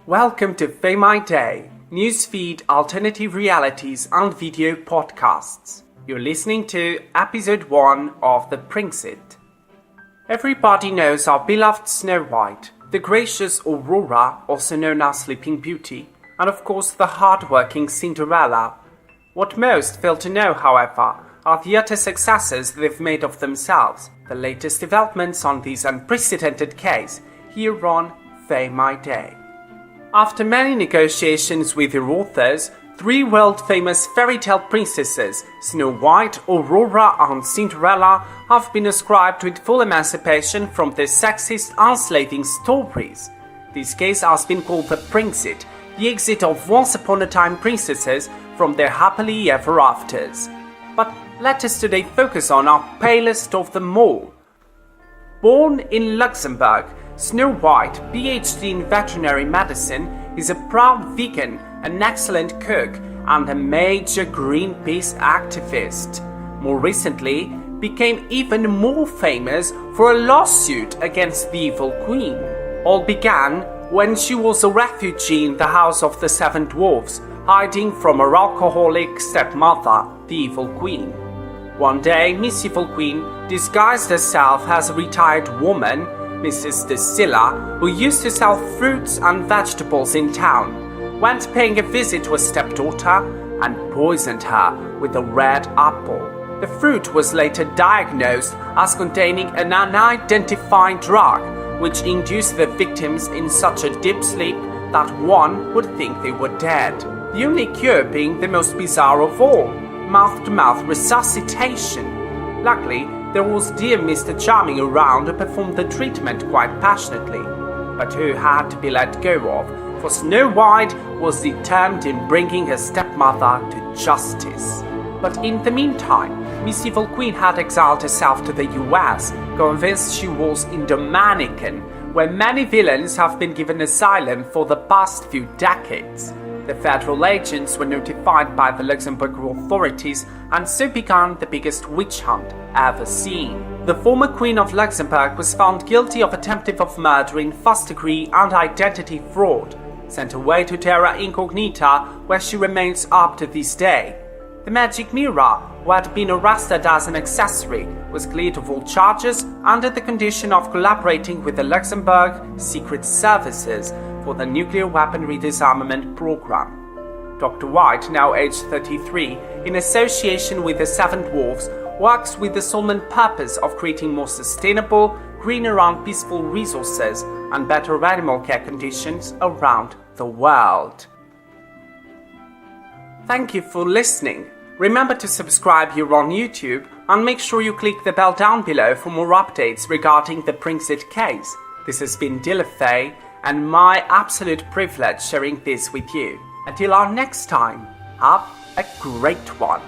Welcome to Fay My Day, newsfeed, alternative realities and video podcasts. You're listening to episode 1 of the Prinxit. Everybody knows our beloved Snow White, the gracious Aurora, also known as Sleeping Beauty, and of course the hard-working Cinderella. What most fail to know, however, are the utter successes they've made of themselves. The latest developments on this unprecedented case here on Fay My Day. After many negotiations with their authors, 3 world-famous fairy tale princesses, Snow White, Aurora and Cinderella, have been ascribed with full emancipation from their sexist, enslaving stories. This case has been called the Prinxit, the exit of once-upon-a-time princesses from their happily ever afters. But let us today focus on our palest of them all. Born in Luxembourg, Snow White, PhD in veterinary medicine, is a proud vegan, an excellent cook, and a major Greenpeace activist. More recently, became even more famous for a lawsuit against the Evil Queen. All began when she was a refugee in the house of the 7 dwarfs, hiding from her alcoholic stepmother, the Evil Queen. One day, Miss Evil Queen disguised herself as a retired woman, Mrs. Drusilla, who used to sell fruits and vegetables in town, went paying a visit to her stepdaughter and poisoned her with a red apple. The fruit was later diagnosed as containing an unidentified drug, which induced the victims in such a deep sleep that one would think they were dead. The only cure being the most bizarre of all, mouth-to-mouth resuscitation. Luckily, there was dear Mr. Charming around who performed the treatment quite passionately, but who had to be let go of, for Snow White was determined in bringing her stepmother to justice. But in the meantime, Miss Evil Queen had exiled herself to the US, convinced she was in Dominican, where many villains have been given asylum for the past few decades. The federal agents were notified by the Luxembourg authorities, and so began the biggest witch hunt ever seen. The former Queen of Luxembourg was found guilty of attempted murder in first degree and identity fraud, sent away to terra incognita, where she remains up to this day. The Magic Mirror, who had been arrested as an accessory, was cleared of all charges under the condition of collaborating with the Luxembourg Secret Services for the nuclear weaponry disarmament program. Dr. White, now aged 33, in association with the 7 dwarfs, works with the sole purpose of creating more sustainable, greener and peaceful resources and better animal care conditions around the world. Thank you for listening. Remember to subscribe here on YouTube and make sure you click the bell down below for more updates regarding the Prinxit case. This has been Fay, and my absolute privilege sharing this with you. Until our next time, have a great one.